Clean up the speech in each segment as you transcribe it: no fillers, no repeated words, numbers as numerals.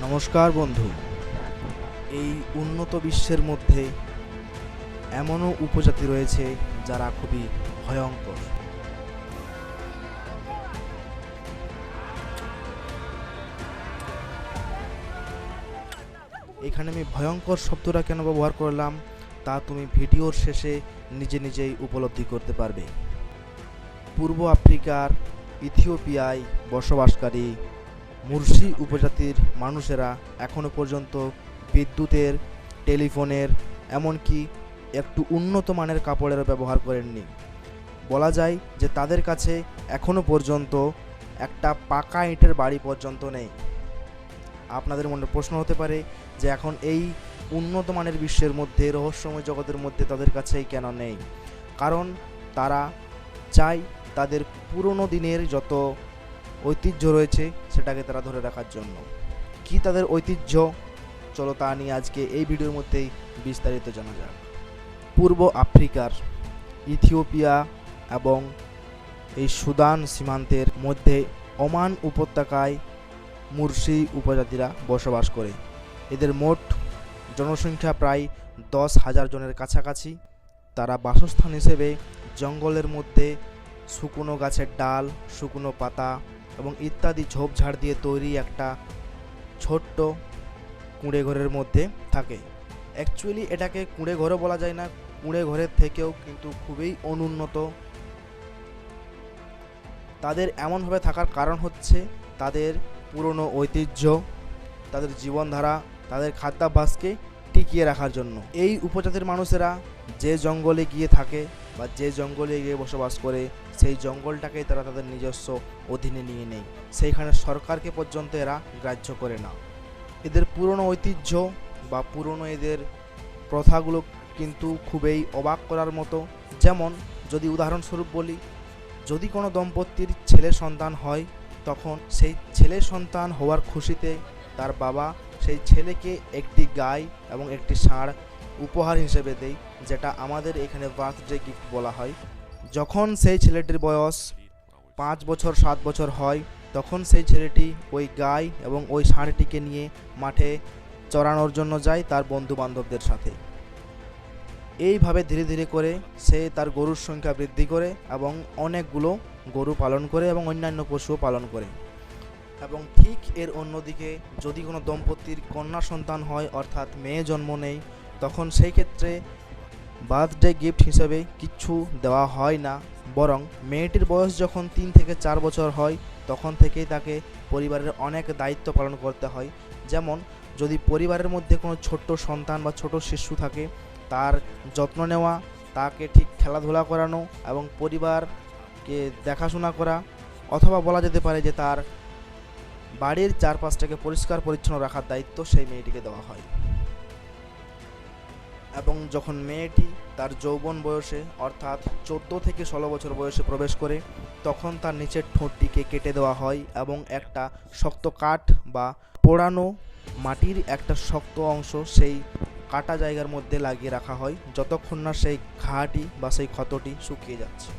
নমস্কার বন্ধু। এই উন্নত বিশ্বের মধ্যে এমনও উপজাতি রয়েছে যারা খুবই ভয়ঙ্কর। এখানে আমি ভয়ঙ্কর শব্দটা কেন ব্যবহার করলাম তা তুমি ভিডিওর শেষে নিজেই উপলব্ধি করতে পারবে। পূর্ব আফ্রিকার ইথিওপিয়ায় বসবাসকারী মুরসি উপজাতির মানুষেরা এখনও পর্যন্ত বিদ্যুতের, টেলিফোনের, এমনকি একটু উন্নত মানের কাপড়ের ব্যবহার করেননি। বলা যায় যে তাদের কাছে এখনও পর্যন্ত একটা পাকা ইটের বাড়ি পর্যন্ত নেই। আপনাদের মনে প্রশ্ন হতে পারে যে এখন এই উন্নত মানের বিশ্বের মধ্যে, রহস্যময় জগতের মধ্যে তাদের কাছেই কেন নেই? কারণ তারা চায় তাদের পুরনো দিনের যত ঐতিহ্য রয়েছে সেটাকে তারা ধরে রাখার জন্য। কি তাদের ঐতিহ্য, চলো তা নিয়ে আজকে এই ভিডিওর মধ্যেই বিস্তারিত জানা যাক। পূর্ব আফ্রিকার ইথিওপিয়া এবং এই সুদান সীমান্তের মধ্যে ওমান উপত্যকায় মুরসি উপজাতিরা বসবাস করে। এদের মোট জনসংখ্যা প্রায় 10,000 জনের কাছাকাছি। তারা বাসস্থান হিসেবে জঙ্গলের মধ্যে শুকনো গাছের ডাল, শুকনো পাতা এবং ইত্যাদি ঝোপঝাড় দিয়ে তৈরি একটা ছোট্ট কুঁড়ে ঘরের মধ্যে থাকে। অ্যাকচুয়ালি এটাকে কুঁড়ে ঘরও বলা যায় না, কুঁড়ে ঘরের থেকেও কিন্তু খুবই অনুন্নত। তাদের এমনভাবে থাকার কারণ হচ্ছে তাদের পুরনো ঐতিহ্য, তাদের জীবনধারা, তাদের খাদ্যাভ্যাসকে টিকিয়ে রাখার জন্য। এই উপজাতির মানুষেরা যে জঙ্গলে গিয়ে থাকে বা যে জঙ্গলে গিয়ে বসবাস করে, সেই জঙ্গলটাকেই তারা তাদের নিজস্ব অধীনে নিয়ে নেয়। সেইখানে সরকারকে পর্যন্ত এরা গ্রাহ্য করে না। এদের পুরনো ঐতিহ্য বা পুরনো এদের প্রথাগুলো কিন্তু খুবই অবাক করার মতো। যেমন যদি উদাহরণস্বরূপ বলি, যদি কোনো দম্পতির ছেলে সন্তান হয়, তখন সেই ছেলে সন্তান হওয়ার খুশিতে তার বাবা সেই ছেলেকে একটি গাই এবং একটি ষাঁড় উপহার হিসেবে দেয়, যেটা আমাদের এখানে বার্থডে গিফট বলা হয়। যখন সেই ছেলেটির বয়স 5 বছর 7 বছর হয়, তখন সেই ছেলেটি ওই গাই এবং ওই ষাঁড়টিকে নিয়ে মাঠে চরানোর জন্য যায় তার বন্ধু বান্ধবদের সাথে। এইভাবে ধীরে ধীরে করে সে তার গরুর সংখ্যা বৃদ্ধি করে এবং অনেকগুলো গরু পালন করে এবং অন্যান্য পশুও পালন করে। এবং ঠিক এর অন্যদিকে যদি কোনো দম্পতির কন্যা সন্তান হয়, অর্থাৎ মেয়ে জন্ম নেয়, তখন সেই ক্ষেত্রে বার্থডে গিফট হিসেবে কিচ্ছু দেওয়া হয় না, বরং মেয়েটির বয়স যখন 3 থেকে 4 বছর হয়, তখন থেকেই তাকে পরিবারের অনেক দায়িত্ব পালন করতে হয়। যেমন যদি পরিবারের মধ্যে কোনো ছোট্ট সন্তান বা ছোট শিশু থাকে, তার যত্ন নেওয়া, তাকে ঠিক খেলাধুলা করানো এবং পরিবারকে দেখাশোনা করা, অথবা বলা যেতে পারে যে তার বাড়ির চারপাশটাকে পরিষ্কার পরিচ্ছন্ন রাখার দায়িত্ব সেই মেয়েটিকে দেওয়া হয়। এবং যখন মেয়েটি তার যৌবন বয়সে অর্থাৎ 14 থেকে 16 বছর বয়সে প্রবেশ করে, তখন তার নিচের ঠোঁটটিকে কেটে দেওয়া হয় এবং একটা শক্ত কাঠ বা পোড়ানো মাটির একটা শক্ত অংশ সেই কাটা জায়গার মধ্যে লাগিয়ে রাখা হয়, যতক্ষণ না সেই ঘাটি বা সেই ক্ষতটি শুকিয়ে যাচ্ছে।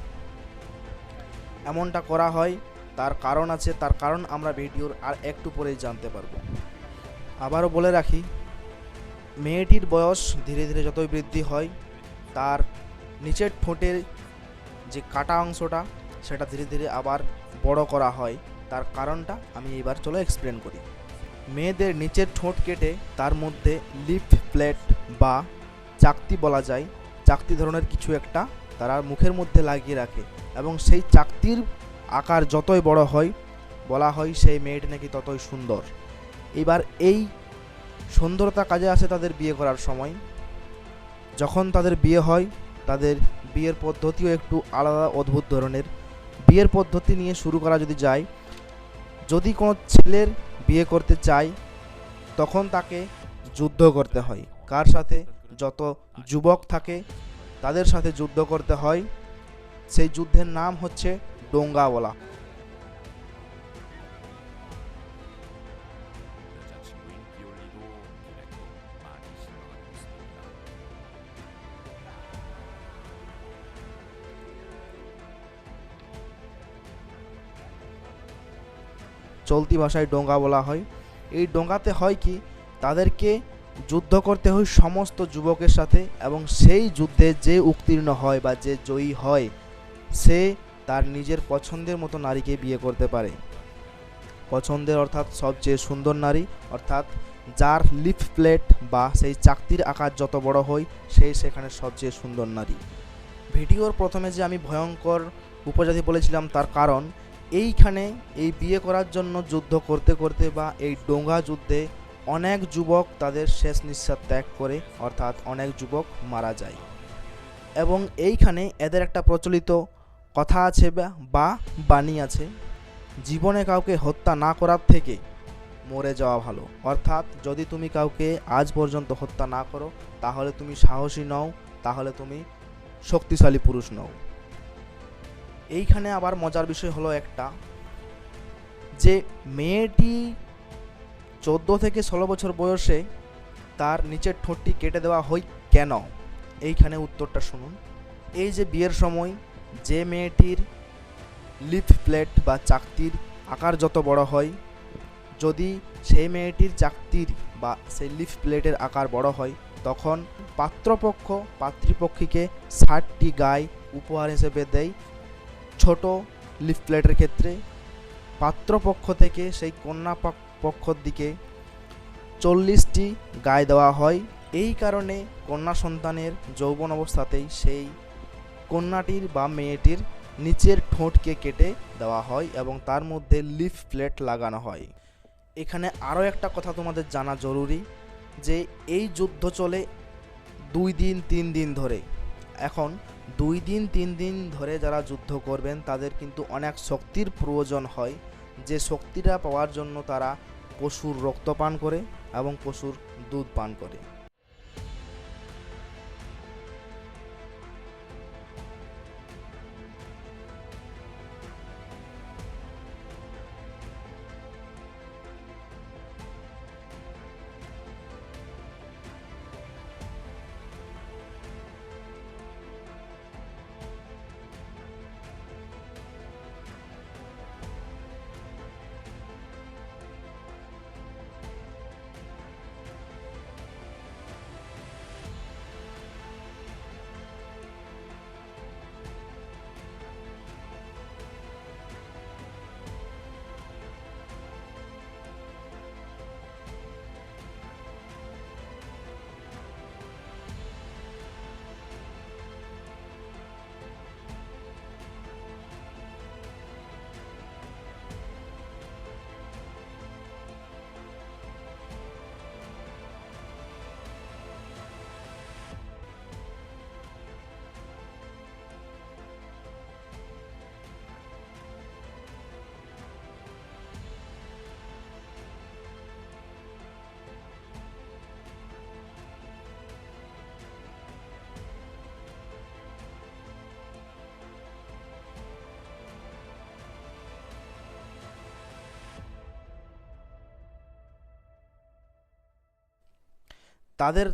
এমনটা করা হয়, তার কারণ আছে, তার কারণ আমরা ভিডিওর আর একটু পরেই জানতে পারবো। আবারও বলে রাখি, মেয়েটির বয়স ধীরে ধীরে যতই বৃদ্ধি হয়, তার নিচের ঠোঁটের যে কাটা অংশটা সেটা ধীরে ধীরে আবার বড় করা হয়। তার কারণটা আমি এবার চলো এক্সপ্লেন করি। মেয়েদের নিচের ঠোঁট কেটে তার মধ্যে লিপ প্লেট বা চাকতি বলা যায়, চাকতি ধরনের কিছু একটা তারা মুখের মধ্যে লাগিয়ে রাখে এবং সেই চাকতির আকার যতই বড় হয়, বলা হয় সেই মেয়েটি নাকি ততই সুন্দর। এবার এই সুন্দরতা কাজে আসে তাদের বিয়ে করার সময়। যখন তাদের বিয়ে হয়, তাদের বিয়ের পদ্ধতিও একটু আলাদা, অদ্ভুত ধরনের। বিয়ের পদ্ধতি নিয়ে শুরু করা যদি যায়, যদি কোনো ছেলের বিয়ে করতে চায়, তখন তাকে যুদ্ধ করতে হয়। কার সাথে? যত যুবক থাকে তাদের সাথে যুদ্ধ করতে হয়। সেই যুদ্ধের নাম হচ্ছে ডোঙ্গা বলা। চলতি ভাষায় ডোঙ্গা বলা হয়। এই ডোঙ্গাতে হয় কি, তাদেরকে যুদ্ধ করতে হয় সমস্ত যুবকের সাথে, এবং সেই যুদ্ধে যে উত্তীর্ণ হয় বা যে জয়ী হয় সে তার নিজের পছন্দের মতো নারীকে বিয়ে করতে পারে। পছন্দের অর্থাৎ সবচেয়ে সুন্দর নারী, অর্থাৎ যার লিফ প্লেট বা সেই চাকতির আকার যত বড় হয় সেই সেখানে সবচেয়ে সুন্দর নারী। ভিডিওর প্রথমে যে আমি ভয়ঙ্কর উপজাতি বলেছিলাম তার কারণ এইখানে এই বিয়ে করার জন্য যুদ্ধ করতে করতে বা এই ডোঙ্গা যুদ্ধে অনেক যুবক তাদের শেষ নিঃশ্বাস ত্যাগ করে, অর্থাৎ অনেক যুবক মারা যায়। এবং এইখানে এদের একটা প্রচলিত কথা আছে বা বাণী আছে, জীবনে কাউকে হত্যা না করার থেকে মরে যাওয়া ভালো। অর্থাৎ যদি তুমি কাউকে আজ পর্যন্ত হত্যা না করো তাহলে তুমি সাহসী নও, তাহলে তুমি শক্তিশালী পুরুষ নও। এইখানে আবার মজার বিষয় হলো একটা, যে মেয়েটি 14 থেকে 16 বছর বয়সে তার নিচের ঠোঁটটি কেটে দেওয়া হয় কেন, এইখানে উত্তরটা শুনুন। এই যে বিয়ের সময় যে মেয়েটির লিফ প্লেট বা চাকতির আকার যত বড় হয়, যদি সেই মেয়েটির চাকতির বা সেই লিফ প্লেটের আকার বড় হয় তখন পাত্রপক্ষ পাত্রীপক্ষীকে 60টি গাই উপহার হিসেবে দেয়। ছোট লিফ প্লেটের ক্ষেত্রে পাত্রপক্ষ থেকে সেই কন্যা পক্ষর দিকে 40টি গাই দেওয়া হয়। এই কারণে কন্যা সন্তানের যৌবন অবস্থাতেই সেই কন্যাটির বা মেয়েটির নিচের ঠোঁটকে কেটে দেওয়া হয় এবং তার মধ্যে লিফ প্লেট লাগানো হয়। এখানে আরও একটা কথা তোমাদের জানা জরুরি, যে এই যুদ্ধ চলে 2 দিন 3 দিন ধরে। এখন 2 দিন 3 দিন ধরে যারা যুদ্ধ করবেন তাদের কিন্তু অনেক শক্তির প্রয়োজন হয়, যে শক্তিটা পাওয়ার জন্য তারা পশুর রক্ত পান করে এবং পশুর দুধ পান করে।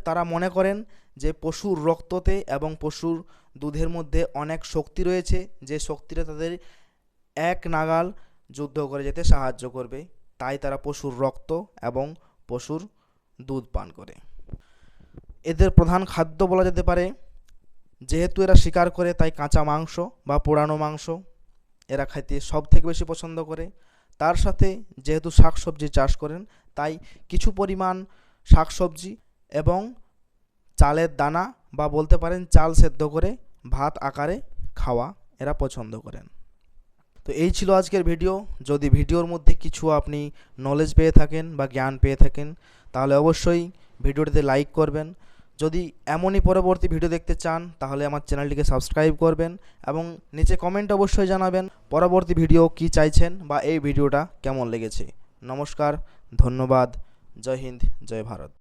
তারা মনে করেন যে পশুর রক্ততে এবং পশুর দুধের মধ্যে অনেক শক্তি রয়েছে, যে শক্তিটা তাদের এক নাগাল যুদ্ধ করে যেতে সাহায্য করবে, তাই তারা পশুর রক্ত এবং পশুর দুধ পান করে। এদের প্রধান খাদ্য বলা যেতে পারে, যেহেতু এরা শিকার করে তাই কাঁচা মাংস বা পোড়ানো মাংস এরা খাইতে সব থেকে বেশি পছন্দ করে। তার সাথে যেহেতু শাকসবজি চাষ করেন তাই কিছু পরিমাণ শাকসবজি এবং চালের দানা বা বলতে পারেন চাল সেদ্ধ করে ভাত আকারে খাওয়া এরা পছন্দ করেন। তো এই ছিল আজকের ভিডিও। যদি ভিডিওর মধ্যে কিছু আপনি নলেজ পেয়ে থাকেন বা জ্ঞান পেয়ে থাকেন তাহলে অবশ্যই ভিডিওটিতে লাইক করবেন। যদি এমনই পরবর্তী ভিডিও দেখতে চান তাহলে আমার চ্যানেলটিকে সাবস্ক্রাইব করবেন এবং নিচে কমেন্ট অবশ্যই জানাবেন পরবর্তী ভিডিও কি চাইছেন বা এই ভিডিওটা কেমন লেগেছে। নমস্কার, ধন্যবাদ, জয় হিন্দ, জয় ভারত।